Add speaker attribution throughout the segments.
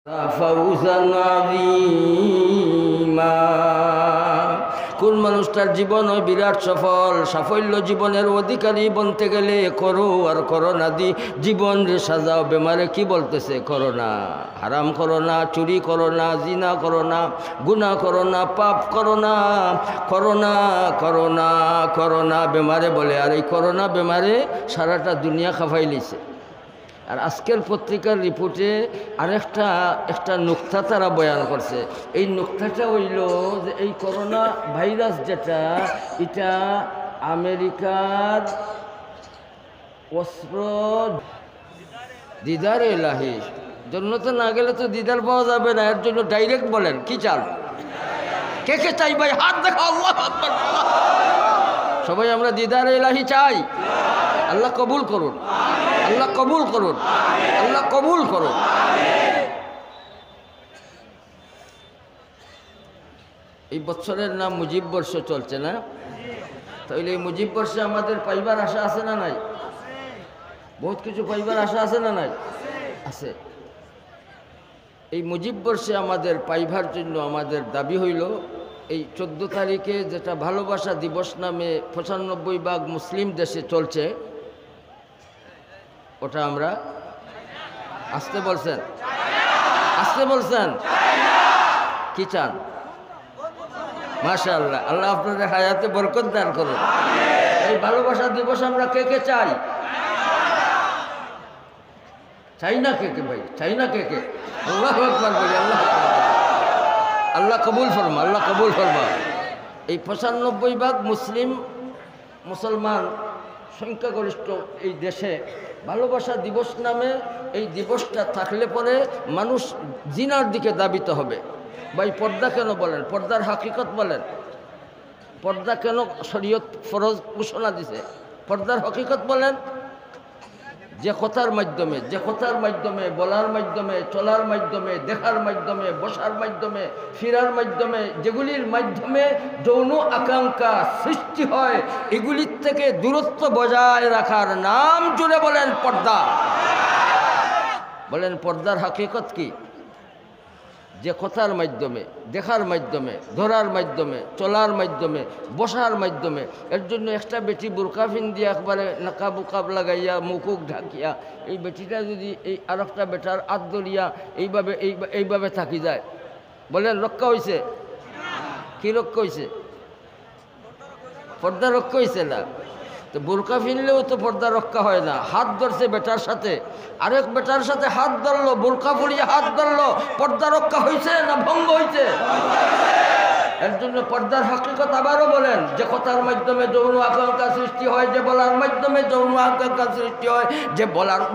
Speaker 1: فوزا عظيما কোন মানুষটার জীবন ওই বিরাট সফল সাফল্য জীবনের অধিকারী বনতে গেলে করো আর করো না দি জীবন রে সাজাও বেমারে কি বলতেছে করো না হারাম করো না চুরি করো না জিনা করো না গুনাহ করো না পাপ করো না করোনা করোনা করোনা বেমারে বলে আর এই করোনা বেমারে সারাটা দুনিয়া খাফাই লিছে। আর আজকের পত্রিকার রিপোর্টে একটা নুকতা তারা বয়ান করছে। এই নুকতাটা হইল যে এই করোনা ভাইরাস যেটা এটা আমেরিকার অস্ত্র দিদার এলাহি জন্য তো না গেলে তো দিদার পাওয়া যাবে না, এর জন্য ডাইরেক্ট বলেন কি চান, কে কে চাই ভাই হাত দেখাও। আল্লাহু আকবার। সবাই আমরা দিদার এলাহি চাই। আল্লাহ কবুল করুন, আল্লাহ কবুল করুন, আল্লাহ কবুল করুন। এই বছরের নাম মুজিব বর্ষ চলছে না? তাহলে এই মুজিব বর্ষে আমাদের পাইবার আশা আছে না নাই? বহুত কিছু পাইবার আশা আছে না নাই? আছে। এই মুজিব বর্ষে আমাদের পাইবার জন্য আমাদের দাবি হইল এই 14 তারিখে যেটা ভালোবাসা দিবস নামে 95 মুসলিম দেশে চলছে ওটা আমরা আসতে বলছেন, আসতে বলছেন কি চান? মাশাআল্লাহ, আল্লাহ আপনাদের হায়াতে বরকত দান করুন। এই ভালোবাসা দিবস আমরা কে কে চাই? চাই না কে কে ভাই? চাই না কে কে? আল্লাহু আকবার বলি, আল্লাহ আল্লাহ কবুল ফরমা, আল্লাহ কবুল ফরমা। এই 95 মুসলমান সংখ্যাগরিষ্ঠ এই দেশে ভালোবাসা দিবস নামে এই দিবসটা থাকলে পরে মানুষ জিনার দিকে দাবিত হবে। ভাই পর্দা কেন বলেন? পর্দার হাকিকত বলেন। পর্দা কেন শরীয়ত ফরজ ঘোষণা দিছে? পর্দার হাকিকত বলেন। যে কথার মাধ্যমে বলার মাধ্যমে চলার মাধ্যমে দেখার মাধ্যমে বসার মাধ্যমে ফিরার মাধ্যমে যেগুলির মাধ্যমে যৌন আকাঙ্ক্ষা সৃষ্টি হয় এগুলির থেকে দূরত্ব বজায় রাখার নাম জুড়ে বলেন পর্দা। বলেন পর্দার হাকিকত কি? যে কথার মাধ্যমে দেখার মাধ্যমে ধরার মাধ্যমে চলার মাধ্যমে বসার মাধ্যমে এর জন্য একটা বেটি বোরকা ফিন্দিয়া একবারে নাকা বুকাব লাগাইয়া মুখুক ঢাকিয়া এই বেটিটা যদি এই আর একটা বেটার আত ধরিয়া এইভাবে থাকি যায়, বলেন রক্ষা হয়েছে? কি রক্ষা হয়েছে? পর্দা রক্ষা হয়েছে না। তো বোরকা ফিনলেও তো পর্দা রক্ষা হয় না। হাত ধরছে বেটার সাথে, আরেক বেটার সাথে হাত ধরলো, বোরকা পরিয়ে হাত ধরলো, পর্দা রক্ষা হয়েছে না ভঙ্গ হয়েছে? এর জন্য পর্দার হাকিকত আবারও বলেন। যে কথার মাধ্যমে যৌন আকাঙ্ক্ষা সৃষ্টি হয়, যে বলার মাধ্যমে যৌন আকাঙ্ক্ষা সৃষ্টি হয়,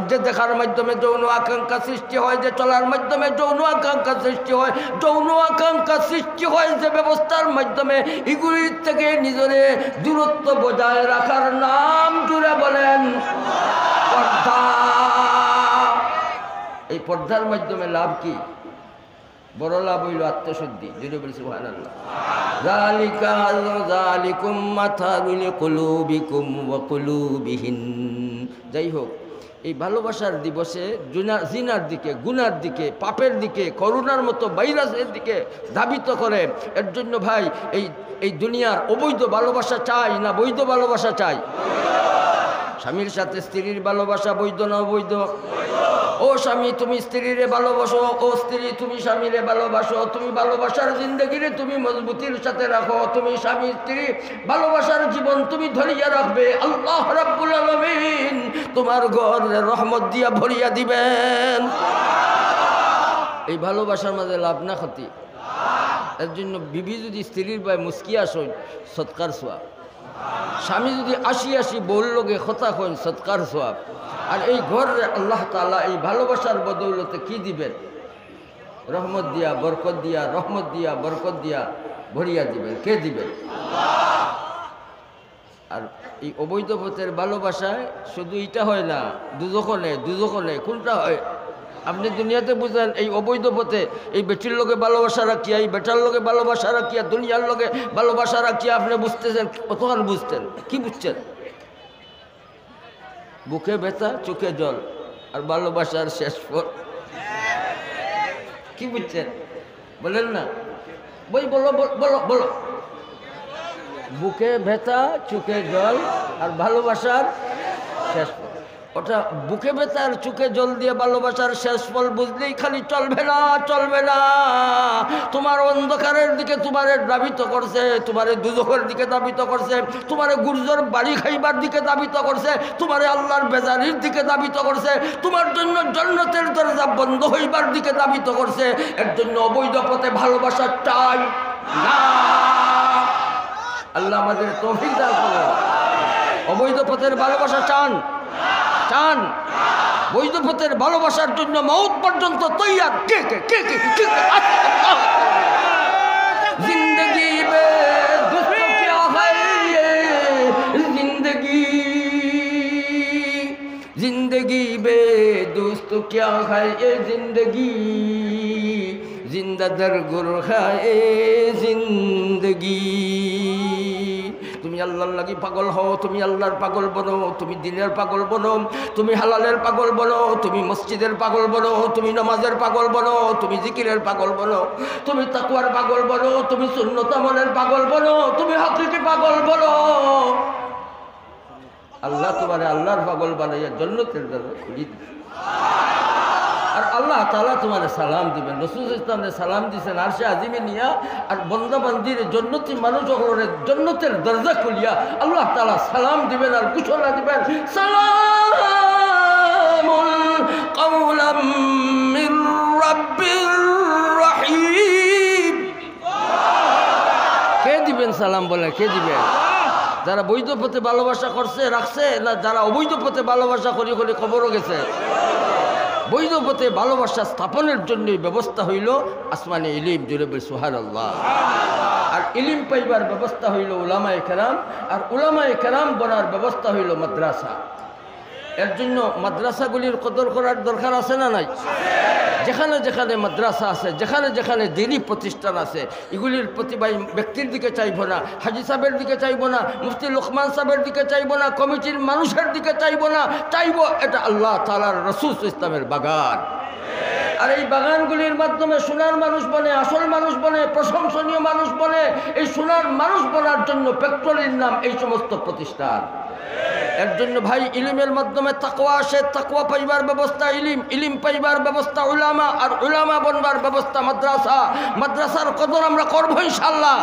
Speaker 1: যে দেখার মাধ্যমে যৌন আকাঙ্ক্ষা সৃষ্টি হয়, যে চলার মাধ্যমে যৌন আকাঙ্ক্ষা সৃষ্টি হয়, যৌন আকাঙ্ক্ষা সৃষ্টি হয় যে ব্যবস্থার মাধ্যমে এগুলির থেকে নিজের দূরত্ব বজায় রাখার নাম জুড়ে বলেন পর্দা। এই পর্দার মাধ্যমে লাভ কি? বড় লাভ হইল আত্মশুদ্ধি। জুড়ে বলি সুবহানাল্লাহ। যালিকা যালিকুম মাথালু লিকুলুবিকুম ওয়া কুলুবিহিন। যাই হোক, এই ভালোবাসার দিবসে জিনার দিকে, গুনার দিকে, পাপের দিকে, করোনার মতো ভাইরাসের দিকে ধাবিত করে। এর জন্য ভাই এই দুনিয়ার অবৈধ ভালোবাসা চাই না বৈধ ভালোবাসা চাই? স্বামীর সাথে স্ত্রীর ভালোবাসা বৈধ না অবৈধ? ও স্বামী তুমি স্ত্রীরে ভালোবাসো, ও স্ত্রী তুমি স্বামীরে ভালোবাসো। তুমি ভালোবাসার জিন্দগিরে তুমি মজবুতির সাথে রাখো। তুমি স্বামী স্ত্রী ভালোবাসার জীবন তুমি ধরিয়া রাখবে। আল্লাহ রাব্বুল আলামিন তোমার ঘরে রহমত দিয়া ভরিয়া দিবেন। এই ভালোবাসার মাঝে লাভ না ক্ষতি? এর জন্য বিবি যদি স্ত্রীর ভাই মুস্কি আসন সৎকার সোয়াব, স্বামী যদি আসি বউর লগে কথা কইন সৎকার সোয়াব। আর এই ঘরে আল্লাহ তাআলা এই ভালোবাসার বদৌলতে কি দিবেন? রহমত দিয়া বরকত দিয়া, রহমত দিয়া বরকত দিয়া ভরিয়া দিবেন। কে দিবেন? আর এই অবৈধ পথের ভালোবাসায় শুধু এটা হয় না, দুজখনে কোনটা হয় আপনি দুনিয়াতে বুঝেন। এই অবৈধ পথে এই বেটির লোকে ভালোবাসা রাখিয়া, এই বেটার লোকে ভালোবাসা রাখিয়া, দুনিয়ার লোকে ভালোবাসা রাখিয়া আপনি বুঝতেছেন কতক্ষণ বুঝতেন? কি বুঝছেন? বুকে ব্যথা চোখে জল আর ভালোবাসার শেষ পথ কি বুঝছেন বলেন না? বই বলো বলো বলো। বুকে ব্যথা, চোখে জল, আর ভালোবাসার শেষ ফল। ওটা বুকে ব্যথা আর চোখে জল দিয়ে ভালোবাসার শেষ ফল বুঝলেই খালি চলবে না, চলবে না। তোমার অন্ধকারের দিকে তোমারে দাবিত করছে, তোমারে দুজখের দিকে দাবিত করছে, তোমারে গুর্জর বাড়ি খাইবার দিকে দাবিত করছে, তোমারে আল্লাহর বেজারির দিকে দাবিত করছে, তোমার জন্য জান্নাতের দরজা বন্ধ হইবার দিকে দাবিত করছে। এর জন্য অবৈধ পথে ভালোবাসা চাই না। আল্লাহ আমাদের তৌফিক দান করুন। অবৈধ পথের ভালোবাসা চান? চান? বৈধ পথের ভালোবাসার জন্য মওত পর্যন্ত তৈয়ার কে কে কে কে কে? জিন্দগি মে দুস্ত ক্যা হ্যায় ये जिंदगी जिंदगी बे दोस्त क्या है ये जिंदगी जिंदा दर गुर है जिंदगी। তুমি আল্লাহর লাগি পাগল হও, তুমি আল্লাহর পাগল বনো, তুমি দিনের পাগল বনো, তুমি হালালের পাগল বনো, তুমি মসজিদের পাগল বনো, তুমি নামাজের পাগল বনো, তুমি জিকিরের পাগল বনো, তুমি তাকওয়ার পাগল বনো, তুমি সুন্নত আমলের পাগল বনো, তুমি হাকিকি পাগল বনো। আল্লাহ তোমারে আল্লাহর পাগল বানাইয়া জান্নাতের দরজা খুলে দিবে। আর আল্লাহ তাআলা তোমার সালাম দিবেন। রাসূল ইসলামের সালাম দিয়েছেন আরশে আজিমে নিয়া, আর বান্দা বান্দির জান্নাতি মানুষ হলে জান্নাতের দরজা খুলিয়া আল্লাহ তাআলা সালাম দিবেন আর ঘোষণা দিবেন, সালামুন কাওলাম মির রাব্বির রহিম। কে দিবেন সালাম? বলে কে দিবেন? যারা বৈধ পথে ভালোবাসা করছে রাখছে, না যারা অবৈধ পথে ভালোবাসা করি করে খবরও গেছে? বৈধ পথে ভালোবাসা স্থাপনের জন্যই ব্যবস্থা হইল আসমানে ইলিম। জুড়ে বলি সুবহানাল্লাহ। আর ইলিম পাইবার ব্যবস্থা হইল উলামায়ে কেরাম, আর উলামায়ে কেরাম বনার ব্যবস্থা হইল মাদ্রাসা। এর জন্য মাদ্রাসাগুলির কদর করার দরকার আছে না নাই? যেখানে যেখানে মাদ্রাসা আছে, যেখানে যেখানে দিনী প্রতিষ্ঠান আছে, এগুলির প্রতিবাহী ব্যক্তির দিকে চাইব না, হাজি সাহেবের দিকে চাইব না, মুফতি লোকমান সাহেবের দিকে চাইব না, কমিটির মানুষের দিকে চাইব না, চাইব এটা আল্লাহ তাআলার রাসূল ইসলামের বাগান। আর এই বাগানগুলির মাধ্যমে সোনার মানুষ বনে, আসল মানুষ বনে, প্রশংসনীয় মানুষ বনে। এই সোনার মানুষ বনার জন্য ফ্যাক্টরির নাম এই সমস্ত প্রতিষ্ঠান। এর জন্য ভাই ইলিমের মাধ্যমে তাকওয়া আসে, তাকওয়া পাইবার ব্যবস্থা ইলিম, ইলিম পাইবার ব্যবস্থা উলামা, আর উলামা বনবার ব্যবস্থা মাদ্রাসা। মাদ্রাসার কদর আমরা করবো ইনশাআল্লাহ।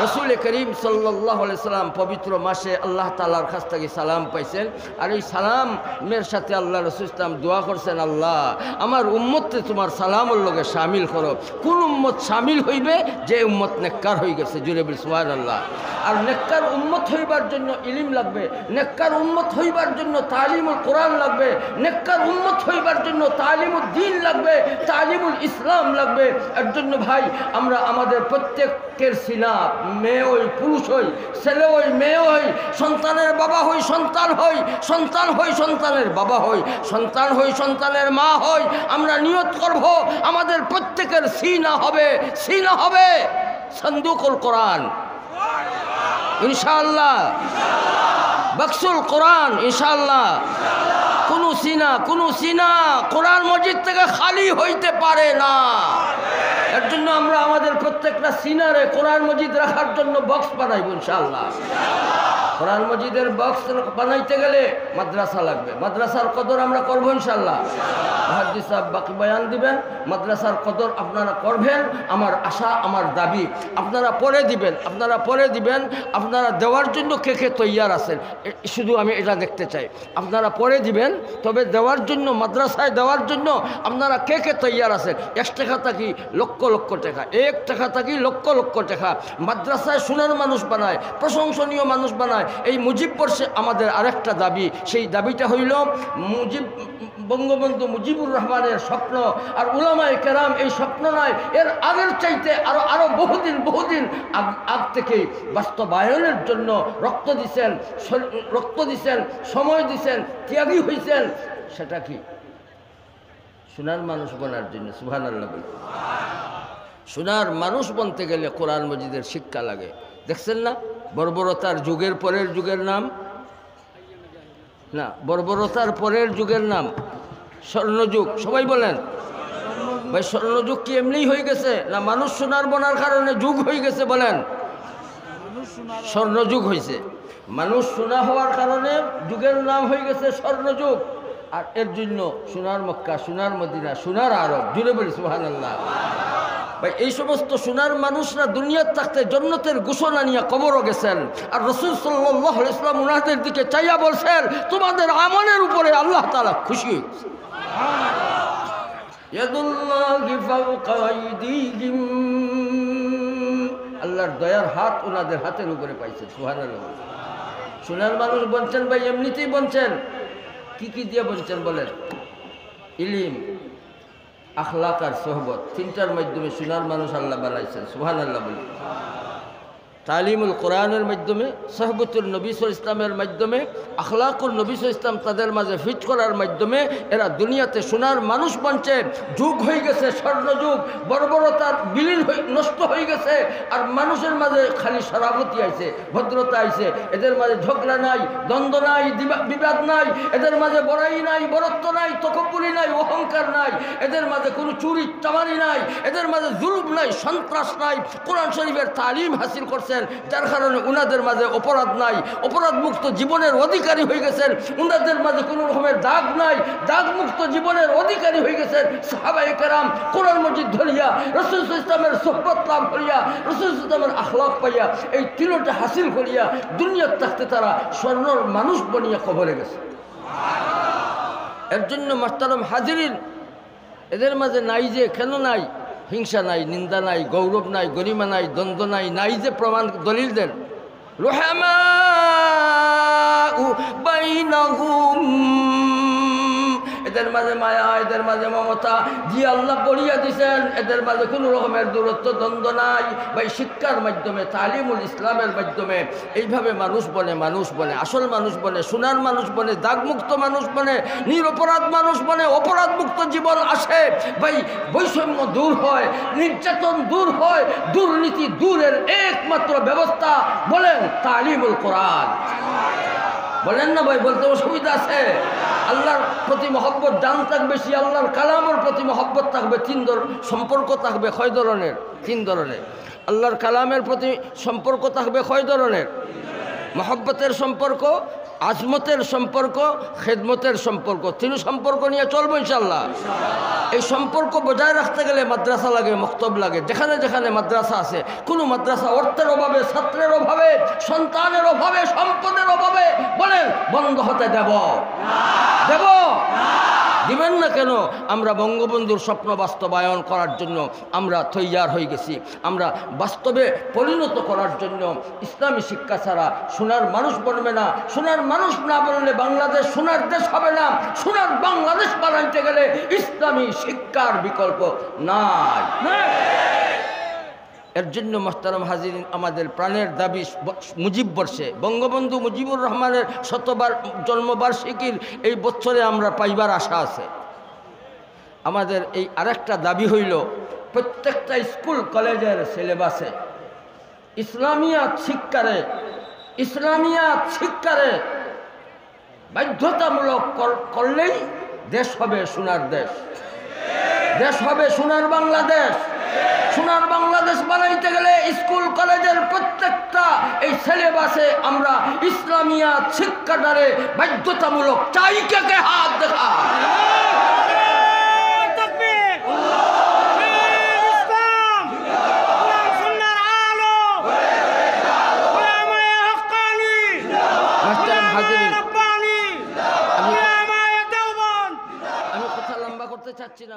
Speaker 1: রাসূল করিম সাল্লাল্লাহু আলাইহি সাল্লাম পবিত্র মাসে আল্লাহ তাআলার কাছ থেকে সালাম পাইছেন, আর এই সালামের সাথে আল্লাহ রাসূল ইসলাম দোয়া করছেন, আল্লাহ আমার উম্মতকে তোমার সালামের লগে শামিল করো। কোন উম্মত শামিল হইবে? যে উম্মত নেককার হয়ে গেছে। জুড়ে বলি সুবহানাল্লাহ। আর নেককার উম্মত হইবার জন্য ইলিম লাগবে, নেককার উম্মত হইবার জন্য তালিমুল কোরআন লাগবে, নেককার উম্মত হইবার জন্য তালিমুল দ্বীন লাগবে, তালিমুল ইসলাম লাগবে। এর জন্য ভাই আমরা আমাদের প্রত্যেকের সিনা, মেয়ে হই পুরুষ হই, ছেলে হই মেয়ে হই, সন্তানের বাবা হই সন্তান হই, সন্তান হই সন্তানের বাবা হই, সন্তান হই সন্তানের মা হই, আমরা নিয়ত করব আমাদের প্রত্যেকের সিনা হবে, সিনা হবে সন্দুকুল কোরআন ইনশাআল্লাহ, বাক্সুল কোরআন ইনশাআল্লাহ। কোন সিনা কোরআন মজিদ থেকে খালি হইতে পারে না। এর জন্য আমরা আমাদের প্রত্যেকটা সিনারে কোরআন মজিদ রাখার জন্য বক্স বানাইব ইনশাআল্লাহ। কোরআন মজিদের বক্স বানাইতে গেলে মাদ্রাসা লাগবে, মাদ্রাসার কদর আমরা করবো ইনশাআল্লাহ। মুহাদ্দিস সাহেব বাকি বয়ান দিবেন, মাদ্রাসার কদর আপনারা করবেন। আমার আশা, আমার দাবি আপনারা পরে দিবেন, আপনারা পরে দিবেন। আপনারা দেওয়ার জন্য কে কে তৈয়ার আছেন শুধু আমি এটা দেখতে চাই। আপনারা পরে দিবেন, তবে দেওয়ার জন্য, মাদ্রাসায় দেওয়ার জন্য আপনারা কে কে তৈয়ার আছেন। 1 টাকা থাকি লক্ষ লক্ষ টাকা, 1 টাকা থাকি লক্ষ লক্ষ টাকা। মাদ্রাসায় সোনার মানুষ বানায়, প্রশংসনীয় মানুষ বানায়। এই মুজিব বর্ষে আমাদের আরেকটা দাবি, সেই দাবিটা হইল বঙ্গবন্ধু মুজিবুর রহমানের স্বপ্ন। আর উলামায়ে কেরাম এই স্বপ্ন নয়, এর আগের চাইতে আরো বহুদিন আগ থেকে বাস্তবায়নের জন্য রক্ত দিছেন, সময় দিছেন, ত্যাগী হয়েছেন। সেটা কি? সোনার মানুষ বনার জন্য। সুবহানাল্লাহ। সোনার মানুষ বনতে গেলে কোরআন মজিদের শিক্ষা লাগে। দেখছেন না বর্বরতার যুগের পরের যুগের নাম না, বর্বরতার পরের যুগের নাম স্বর্ণযুগ। সবাই বলেন ভাই স্বর্ণযুগ কি এমনিই হয়ে গেছে, না মানুষ সোনার বনার কারণে যুগ হয়ে গেছে? বলেন, স্বর্ণযুগ হয়েছে। মানুষ সোনা হওয়ার কারণে যুগের নাম হয়ে গেছে স্বর্ণযুগ। আর এর জন্য সোনার মক্কা, সোনার মদিনা, সোনার আরব, জুড়ে বলি সুবহানাল্লাহ। ভাই এই সমস্ত সোনার মানুষরা দুনিয়ার থাকতে জান্নাতের ঘোষণা নিয়ে কবরও গেছেন। আর রাসূল সাল্লাল্লাহু আলাইহি ওয়াসাল্লাম উনাদের দিকে চাইয়া বলছেন, তোমাদের আমলের উপরে আল্লাহ তাআলা খুশি হয়েছে। ইয়াদুল্লাহি ফাওকা আইদিহিম, আল্লাহর দয়ার হাত ওনাদের হাতের উপরে পাইছে। সুবহানাল্লাহ। সোনার মানুষ বলছেন ভাই এমনিতেই বলছেন, কি কি দিয়ে বলছেন বলেন? ইলম, আখলাক আর সোহবত, তিনটার মাধ্যমে সোনার মানুষ আল্লাহ বানাইছেন। সুবহানাল্লাহ বলি। তালিমুল কোরআনের মাধ্যমে, সোহবতুল নবী সাল্লাল্লাহু আলাইহি ইসলামের মাধ্যমে, আখলাকুল নবী সাল্লাল্লাহু আলাইহি ইসলাম তাদের মাঝে ফিট করার মাধ্যমে এরা দুনিয়াতে সোনার মানুষ বনছে। যুগ হয়ে গেছে স্বর্ণযুগ, বর্বরতার বিলীন নষ্ট হয়ে গেছে। আর মানুষের মাঝে খালি সরাবতি আইছে, ভদ্রতা আইছে। এদের মাঝে ঝগড়া নাই, দ্বন্দ্ব নাই, বিবাদ নাই। এদের মাঝে বড়াই নাই, বরত্ব নাই, তকব্বুরি নাই, অহংকার নাই। এদের মাঝে কোনো চুরি চামারি নাই। এদের মাঝে জুলুম নাই, সন্ত্রাস নাই। কোরআন শরীফের তালিম হাসিল করছে, যার কারণে উনাদের মাঝে অপরাধ নাই, অপরাধ মুক্ত জীবনের অধিকারী হয়ে গেছেন। উনাদের মাঝে কোনো রকমের দাগ নাই, দাগ মুক্ত জীবনের অধিকারী হয়ে গেছেন। সাহাবায়ে কেরাম কোরআন মজিদ ধরিয়া, রাসূল সাল্লাল্লাহু আলাইহি ওয়াসাল্লামের সুহবত লাভ করিয়া, রাসূল সাল্লাল্লাহু আলাইহি ওয়াসাল্লামের আখলাক পাইয়া, এই তিনটা হাসিল করিয়া দুনিয়ার থাকতে তারা স্বর্ণর মানুষ বনিয়া কবরে গেছে। এর জন্য মাহতারাম হাজিরিন, এদের মাঝে নাই যে, কেন নাই? হিংসা নাই, নিন্দা নাই, গৌরব নাই, গরিমা নাই, দ্বন্দ্ব নাই, নাই যে প্রমাণ দলিল দেন। রুহামাউ বাইনাহুম, এদের মাঝে মায়া, এদের মাঝে মমতা দিয়ে আল্লাহ বলিয়া দিছেন। এদের মাঝে কোনো রকমের দূরত্ব, দ্বন্দ্ব নাই। ভাই শিক্ষার মাধ্যমে, তালিমুল ইসলামের মাধ্যমে এইভাবে মানুষ বনে, মানুষ বনে, আসল মানুষ বনে, সোনার মানুষ বনে, দাগমুক্ত মানুষ বনে, নিরপরাধ মানুষ বনে, অপরাধ মুক্ত জীবন আসে। ভাই বৈষম্য দূর হয়, নির্যাতন দূর হয়, দুর্নীতি দূরের একমাত্র ব্যবস্থা বলেন তালিমুল কোরআন। বলেন না ভাই, বলতে অসুবিধা আছে? আল্লাহর প্রতি মহব্বত জান থাকবে, বেশি আল্লাহর কালামের প্রতি মহব্বত থাকবে। সম্পর্ক থাকবে কয় ধরনের? তিন ধরনের। আল্লাহর কালামের প্রতি সম্পর্ক থাকবে কয় ধরনের? মহব্বতের সম্পর্ক, আজমতের সম্পর্ক, খেদমতের সম্পর্ক। তিন সম্পর্ক নিয়ে চলবো ইনশাআল্লাহ। এই সম্পর্ক বজায় রাখতে গেলে মাদ্রাসা লাগে, মক্তব লাগে। যেখানে যেখানে মাদ্রাসা আছে, কোনো মাদ্রাসা অর্থের অভাবে, ছাত্রের অভাবে, সন্তানের অভাবে, সম্পদের অভাবে বলেন বন্ধ হতে দেব? দেব? দিবেন না কেন? আমরা বঙ্গবন্ধুর স্বপ্ন বাস্তবায়ন করার জন্য আমরা তৈয়ার হয়ে গেছি। আমরা বাস্তবে পরিণত করার জন্য ইসলামী শিক্ষা ছাড়া সোনার মানুষ বনবে না। সোনার মানুষ না বললে বাংলাদেশ সোনার দেশ হবে না। সোনার বাংলাদেশ বানাইতে গেলে ইসলামী শিক্ষার বিকল্প নাই। এর জন্য মোহতারাম হাজিরিন, আমাদের প্রাণের দাবি মুজিব বর্ষে, বঙ্গবন্ধু মুজিবুর রহমানের শতবার জন্মবার্ষিকীর এই বছরে আমরা পাইবার আশা আছে। আমাদের এই আরেকটা দাবি হইল, প্রত্যেকটা স্কুল কলেজের সিলেবাসে ইসলামিয়াত শিক্ষারে বাধ্যতামূলক করলেই দেশ হবে সোনার দেশ, দেশ হবে সোনার বাংলাদেশ। সোনার বাংলাদেশ বানাইতে গেলে স্কুল কলেজের প্রত্যেকটা এই সিলেবাসে আমরা ইসলামিয়াত শিক্ষাটারে বাধ্যতামূলক চাই। কে হাত দেখা? আমি কথা লম্বা করতে চাচ্ছি না।